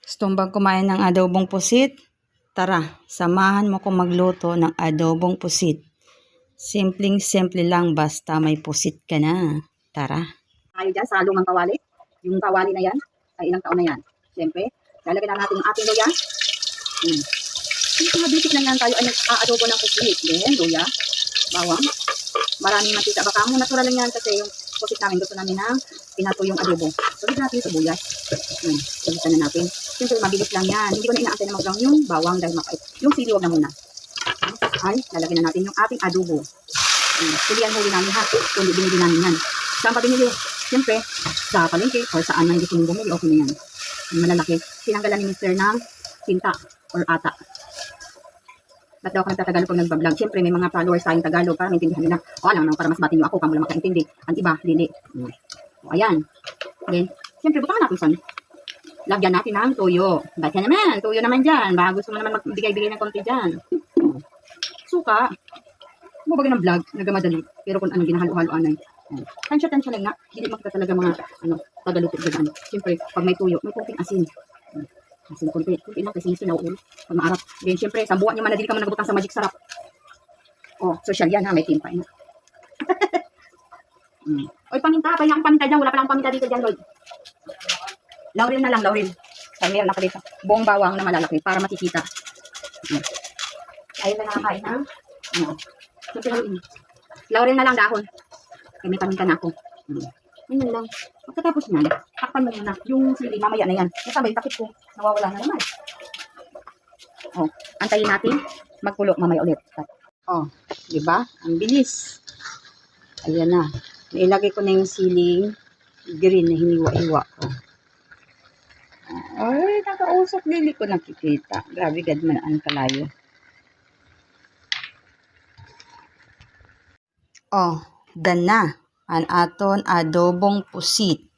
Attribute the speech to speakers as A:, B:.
A: Gusto bang kumain ng adobong pusit? Tara, samahan mo ko magluto ng adobong pusit. Simpleng-simple lang basta may pusit ka na. Tara.
B: Tayo dyan sa lumang kawali. Yung kawali na yan, ay ilang taon na yan. Siyempre, lalagyan na natin yung ating luya. Mga basic lang yan tayo ay nag-aadobo ng pusit. Then, luya, bawang, maraming mantika. Baka mo natural lang yan kasi yung pusit namin gusto namin ng pinatuyong adobo. Sulit natin yung sibuyas. Sulitan na natin. Siyempre, mabilis lang yan. Hindi ko na inaantay na mag-brown yung bawang dahil mapait. Yung sili, wag na muna. Ay, lalagyan na natin yung ating adobo. Hindi yan huli namin ha. Kundi binili namin yan. Saan pa binili? Siyempre, sa palengke or saan man gusto mong bumili, okay na yan. Yung malalaki. Tinanggalan ni Mr. ng tinta or ata. Ba't daw ako nagtatagalog pag nagbablog? Siyempre, may mga followers tayong Tagalog para maintindihan nila. O, alam naman para mas batin nyo ako, kamo lang makaintindi. Ang iba, dili. O, ayan. Then, siyempre, butangan natin saan. Lagyan natin ng tuyo. Ba't yan naman? Tuyo naman dyan. Baka gusto mo naman magbigay-bigay ng konti dyan. Suka. Bumabagay ng vlog, nagamadali. Pero kung anong ginahalo-haloan ay, tansya lang nga. Hindi makita talaga mga, tagalupit dyan. Siyempre, pag may tuyo, may konting asin. Asin konti lang kasi sinaw ulo. Pag maarap. Then, siyempre, sa buwan nyo manadili ka man nagbutang sa Magic Sarap. Oh, social yan ha, may timpay na. Oy, paminta, kaya ang paminta dyan. Wala palang paminta dito dyan, Lord. Laurel na lang, laurel. Ay, meron ako dito. Buong bawang na malalaki para makikita. Ayun na nakakain ha. Laurel na lang dahon. Kaya may paminta na ako. Ganyan lang. Pagkatapos niyan, takpan mo muna. Yung sili, mamaya na yan. Nasabay, takip ko. Nawawala na naman. Oh, antayin natin. Magkulo, mamaya ulit. Oh, di ba? Ang bilis. Ayan na. Nailagay ko na yung siling green na hiniwa-hiwa ko. Ay, nakausap dili ko nakikita. Grabe, gad man ang kalayo.
A: Oh, dan na. An aton adobong pusit.